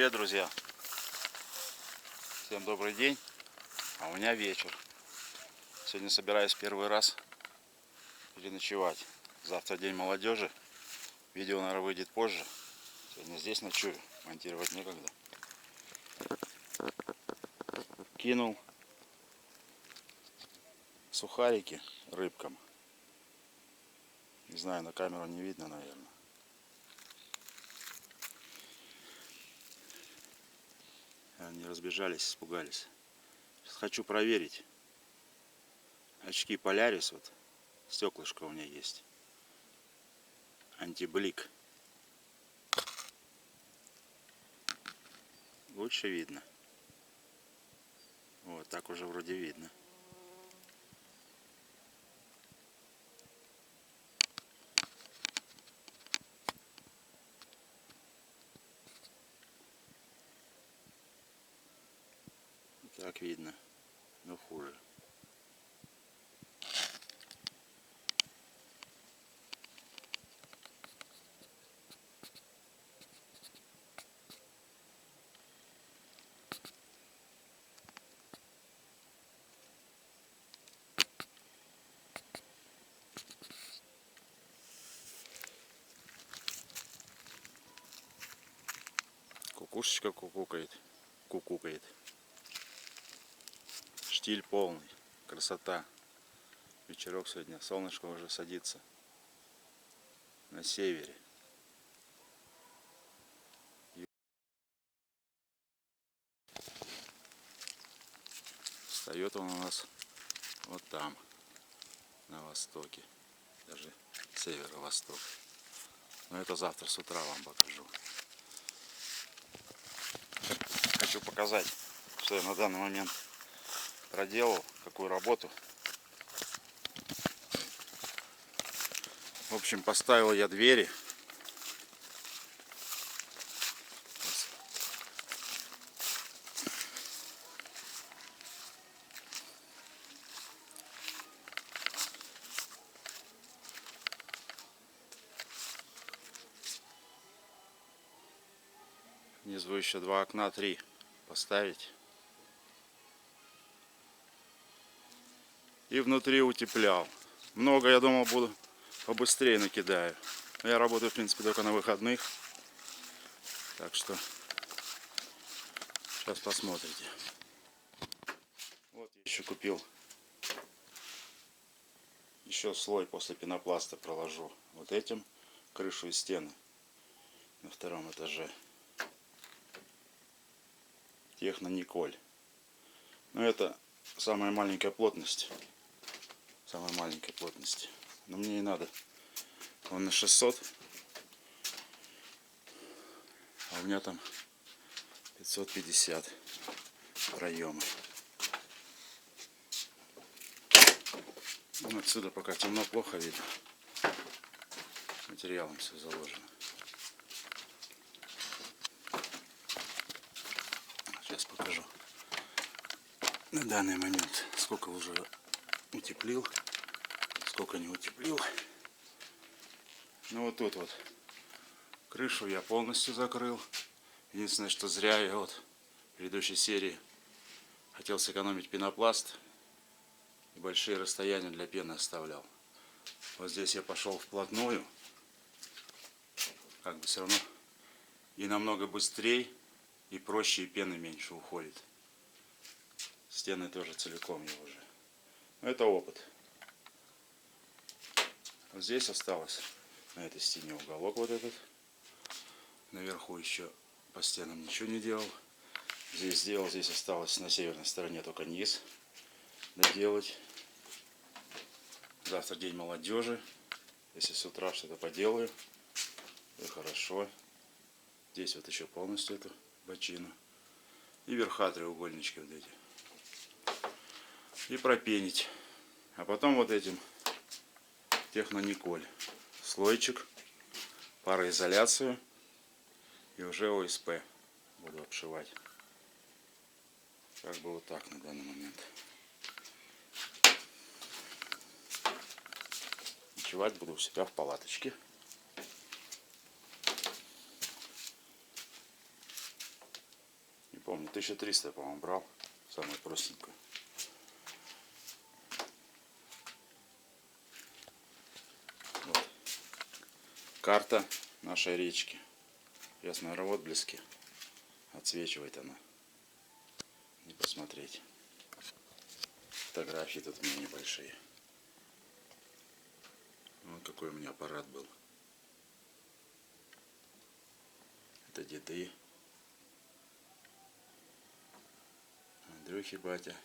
Привет, друзья! Всем добрый день, а у меня вечер. Сегодня собираюсь первый раз переночевать. Завтра день молодежи. Видео, наверное, выйдет позже. Сегодня здесь ночую, монтировать некогда. Кинул сухарики рыбкам. Не знаю, на камеру не видно, наверное. Они разбежались, испугались. Сейчас хочу проверить. Очки Polaris, вот стеклышко у меня есть. Антиблик. Лучше видно. Вот так уже вроде видно. Так видно, но хуже. Кукушечка кукукает. Штиль полный. Красота. Вечерок сегодня. Солнышко уже садится. На севере. Встает он у нас вот там. На востоке. Даже северо-восток. Но это завтра с утра вам покажу. Хочу показать, что я на данный момент проделал, какую работу. В общем, поставил я двери. Внизу еще 2 окна, 3 поставить. И внутри утеплял. Много, я думал, буду побыстрее накидаю. Но я работаю, в принципе, только на выходных. Так что сейчас посмотрите. Вот я еще купил. Еще слой после пенопласта проложу. Вот этим крышу и стены на 2-м этаже. Техно Николь. Но это самая маленькая плотность. Самая маленькая плотность. Но мне не надо. Он на 600. А у меня там 550 проемы. Ну, отсюда пока темно, плохо видно. Материалом все заложено. Сейчас покажу. На данный момент сколько уже утеплил, сколько не утеплил. Ну вот тут вот крышу я полностью закрыл. Единственное, что зря я вот в предыдущей серии хотел сэкономить пенопласт и большие расстояния для пены оставлял. Вот здесь я пошел вплотную, как бы все равно и намного быстрее, и проще, и пены меньше уходит. Стены тоже целиком я уже. Но это опыт. Вот здесь осталось на этой стене уголок вот этот. Наверху еще по стенам ничего не делал. Здесь сделал, здесь осталось на северной стороне только низ доделать. Завтра день молодежи. Если с утра что-то поделаю, то хорошо. Здесь вот еще полностью эту бочину. И верха треугольнички вот эти. И пропенить. А потом вот этим Техно Николь. Слойчик, пароизоляцию и уже ОСП буду обшивать. Как бы вот так на данный момент. Ночевать буду у себя в палаточке. помню. 1300, по-моему, брал. Самую простенькую. Вот. Карта нашей речки. Сейчас, наверное, в отблеске отсвечивает она. Не посмотреть. Фотографии тут у меня небольшие. Вот какой у меня аппарат был. Это деды. Андрюхи батя,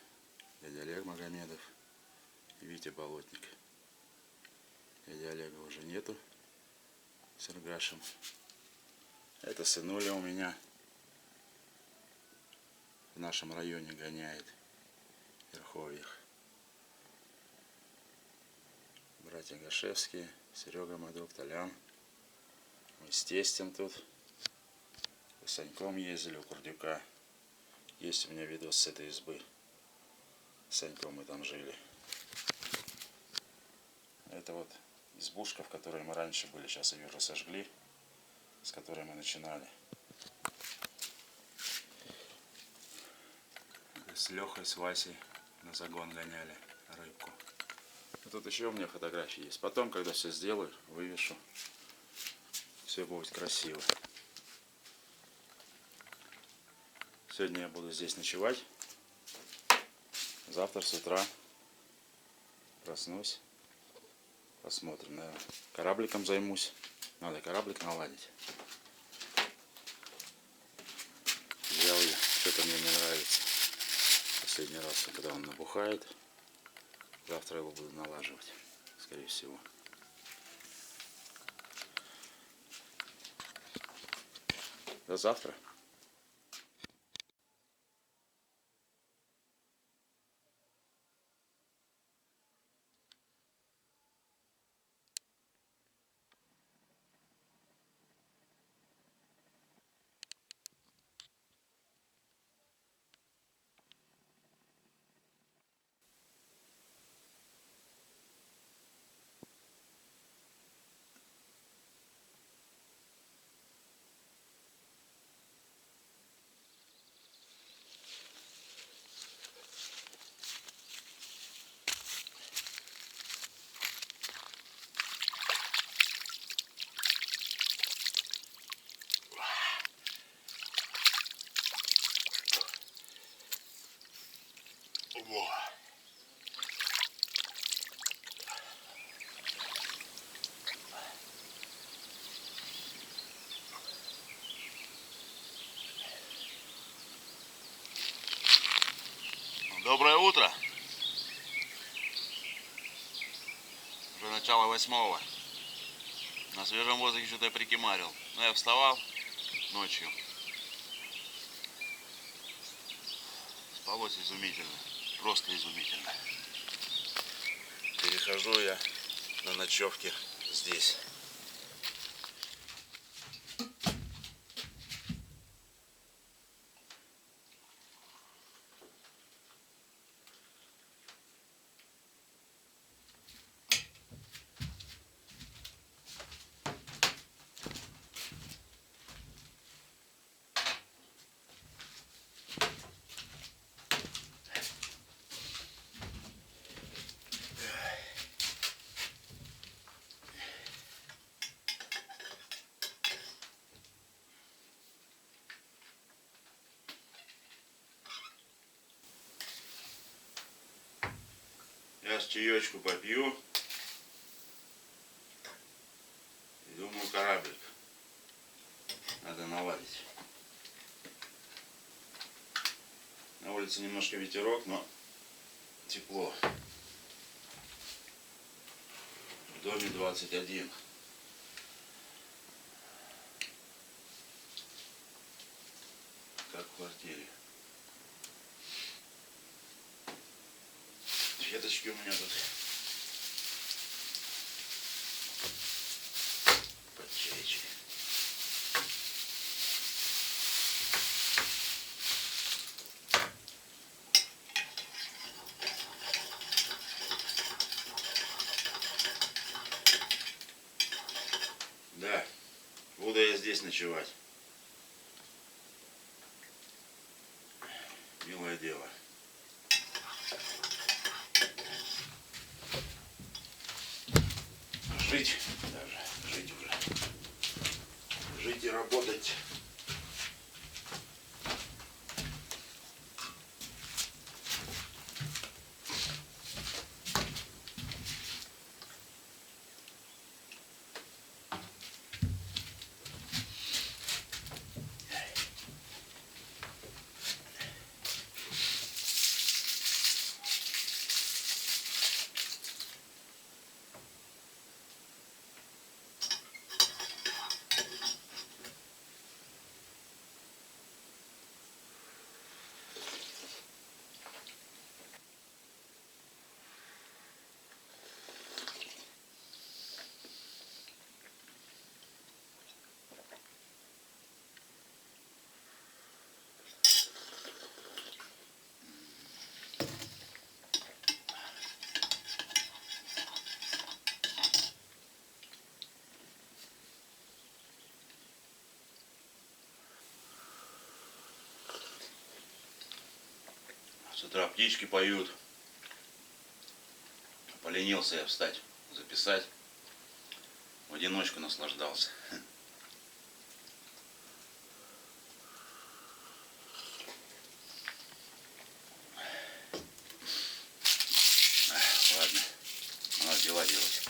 дядя Олег Магомедов и Витя Болотник. Дядя Олега уже нету с Иргашем. Это сынуля у меня в нашем районе гоняет в Верховьях. Братья Гашевские, Серега мой друг, Толян. Мы с тестем тут. С Саньком ездили у Курдюка. Есть у меня видос с этой избы. С Саньком мы там жили. Это вот избушка, в которой мы раньше были. Сейчас ее уже сожгли. С которой мы начинали. С Лехой, с Васей на загон гоняли рыбку. И тут еще у меня фотографии есть. Потом, когда все сделаю, вывешу. Все будет красиво. Сегодня я буду здесь ночевать. Завтра с утра проснусь. Посмотрим. Наверное, корабликом займусь. Надо кораблик наладить. Взял я. Что-то мне не нравится. Последний раз, когда он набухает. Завтра его буду налаживать. Скорее всего. До завтра. Доброе утро. Уже начало 8-го. На свежем воздухе что-то я прикимарил. Но я вставал ночью. Спалось изумительно. Просто изумительно. Перехожу я на ночевке здесь. Сейчас чаечку попью. И думаю, кораблик надо наладить. На улице немножко ветерок, но тепло. В доме 21. Как в квартире. Веточки у меня тут под чайчик. Да, буду я здесь ночевать. Милое дело. Жить даже, жить уже. Жить и работать. С утра птички поют. Поленился я встать, записать. В одиночку наслаждался. Ладно, надо дела делать.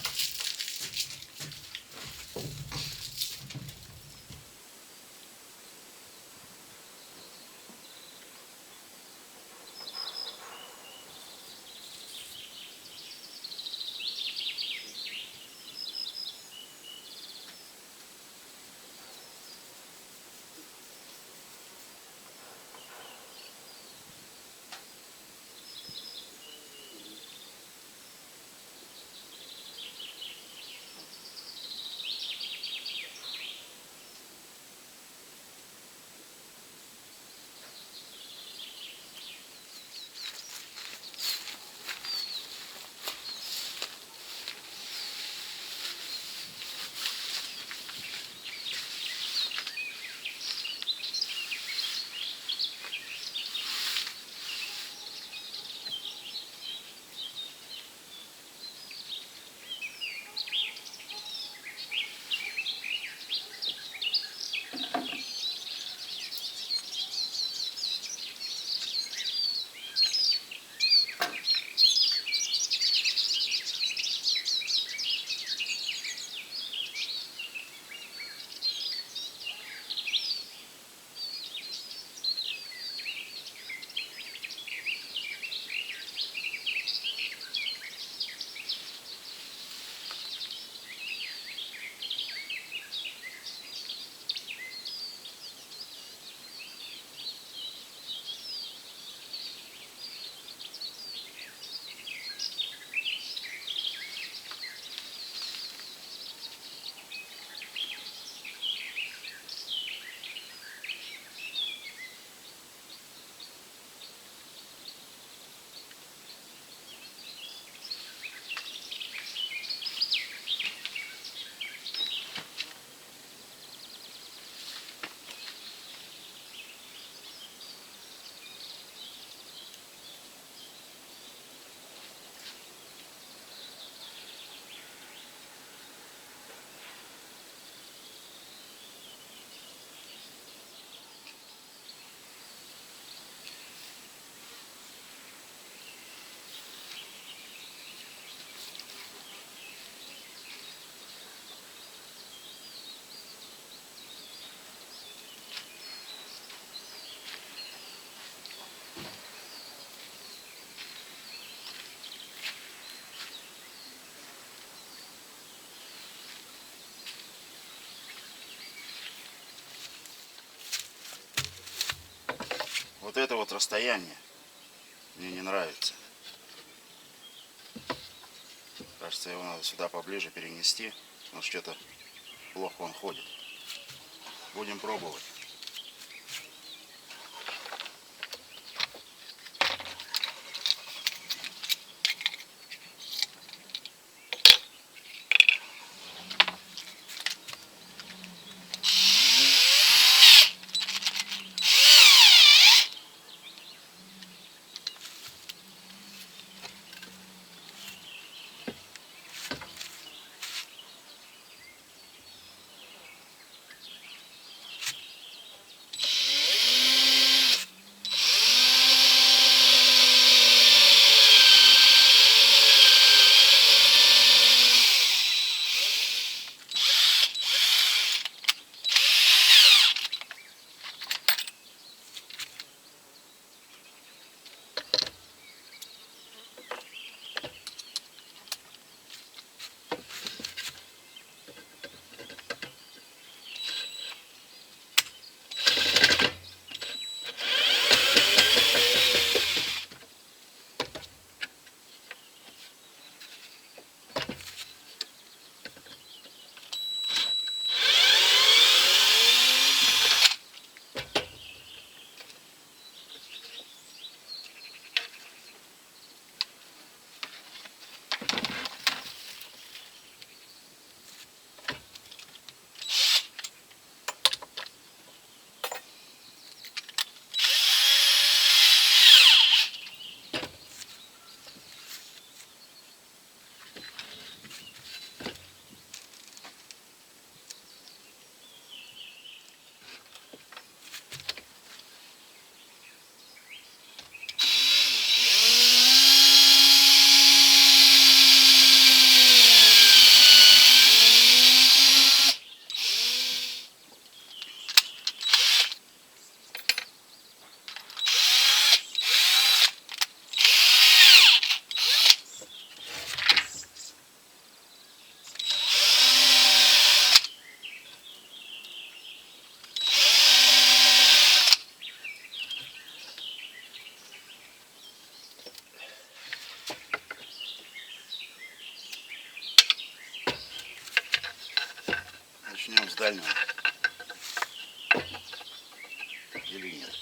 Вот это вот расстояние мне не нравится. Кажется, его надо сюда поближе перенести, потому что что-то плохо он ходит. Будем пробовать. вертикального. Или нет?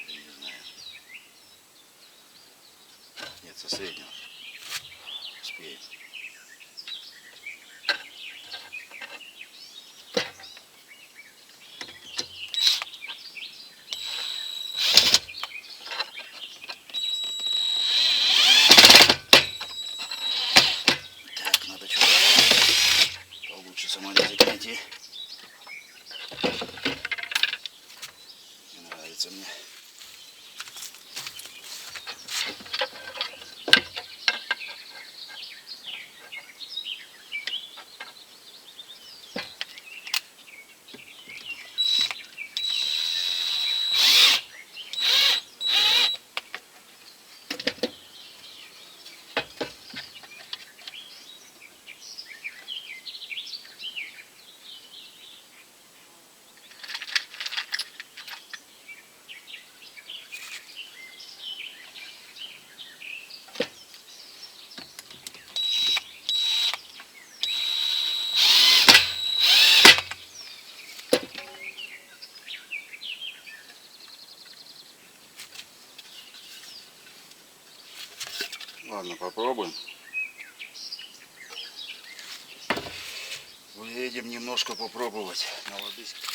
Я не знаю. Нет, со среднего. Успеет. Так, надо что-то получше саморезик найти. Не нравится мне. Ладно, попробуем. Выедем немножко попробовать на лодыжке.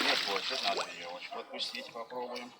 Не хочет, надо веревочку отпустить, попробуем.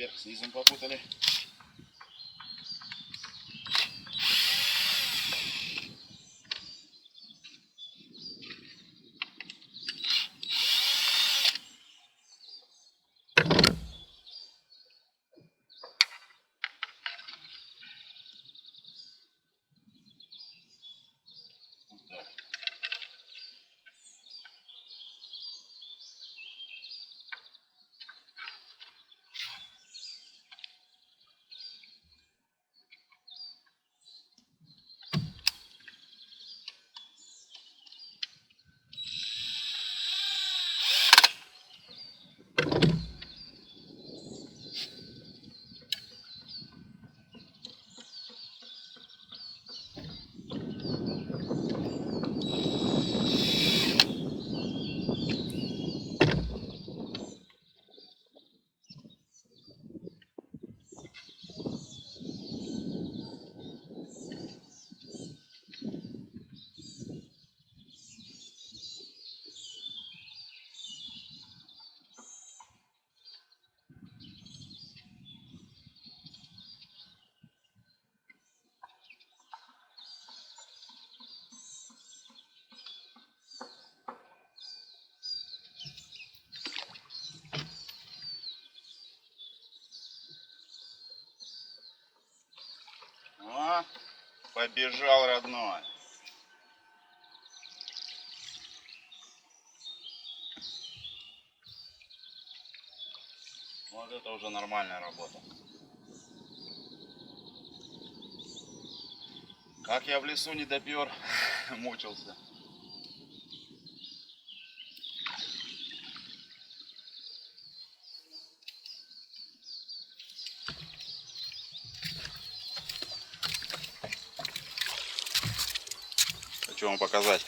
Вверх с низом попутали. Вот так. О, побежал родной. Вот это уже нормальная работа. Как я в лесу не допер, мучился. Хочу вам показать.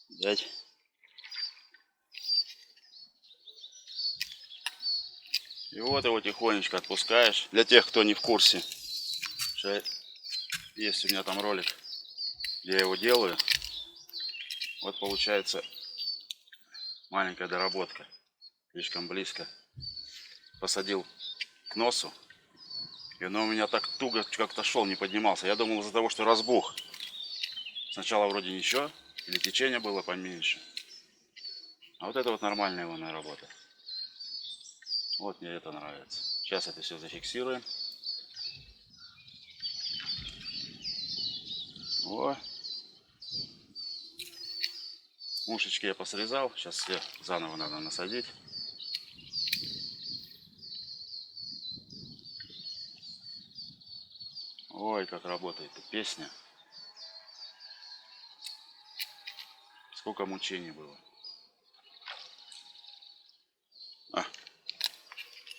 Взять. И вот его тихонечко отпускаешь. Для тех, кто не в курсе, что есть у меня там ролик, где я его делаю. Вот получается маленькая доработка. Слишком близко посадил к носу. И он у меня так туго как-то шел, не поднимался. Я думал из-за того, что разбух. Сначала вроде ничего, или течение было поменьше. А вот это вот нормальная его работа. Вот мне это нравится. Сейчас это все зафиксируем. О. Ушечки я посрезал. Сейчас все заново надо насадить. Ой, как работает эта песня. Сколько мучений было.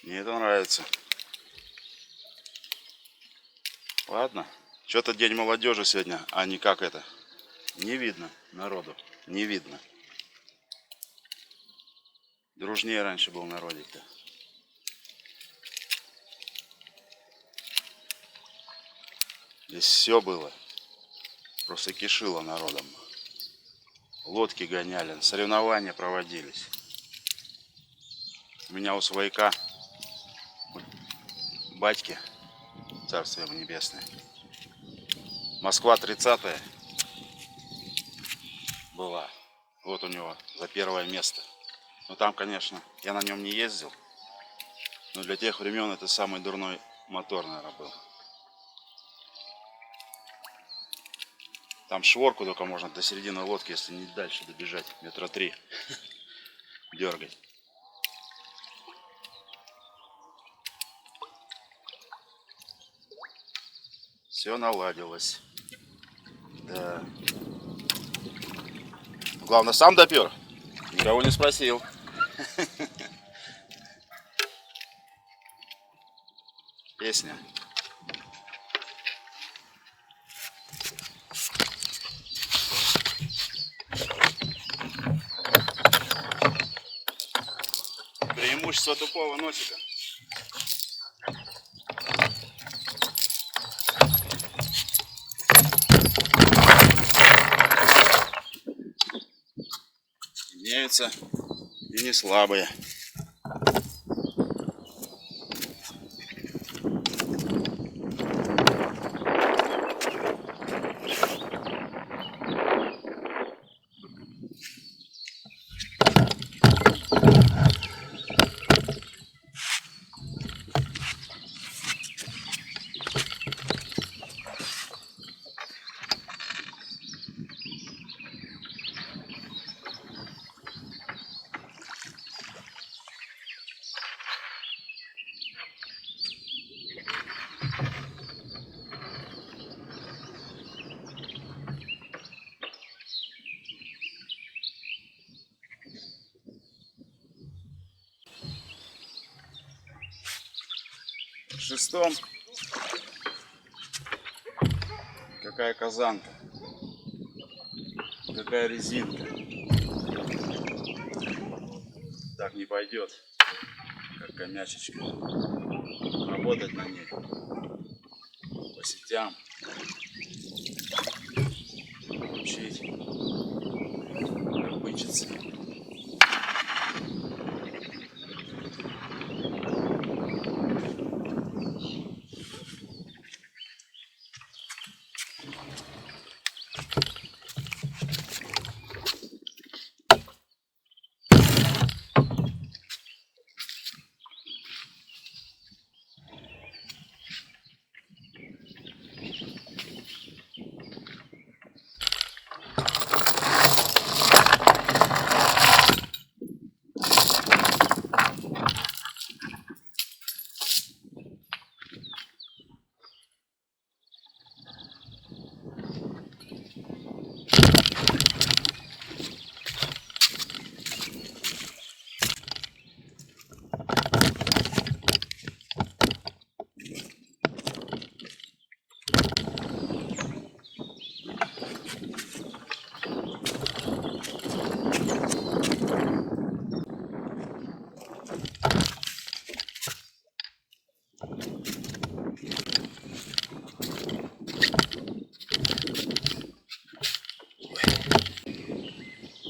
Мне это нравится. Ладно. Что-то день молодежи сегодня, а не как это. Не видно народу. Не видно. Дружнее раньше был народик-то. Здесь все было. Просто кишило народом. Лодки гоняли, соревнования проводились. У меня у свояка, батьки, царствие ему небесное, Москва 30-я была. Вот у него за первое место. Но там, конечно, я на нем не ездил. Но для тех времен это самый дурной мотор, наверное, был. Там шворку только можно до середины лодки, если не дальше добежать, метра 3 дергать. Все наладилось. Да. Главное, сам допер. Никого не спросил. Песня. Преимущество тупого носика. имеются и не слабые. В шестом какая казанка, какая резинка. Так не пойдет, как комячечка. Работать на ней по сетям, учить, добычиться.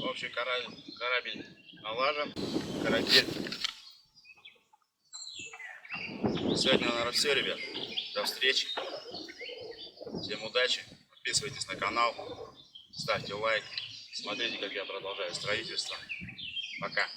Общий корабель налажен, каратель. Сегодня, наверное, все, ребят. До встречи. Всем удачи. Подписывайтесь на канал, ставьте лайк. Смотрите, как я продолжаю строительство. Пока.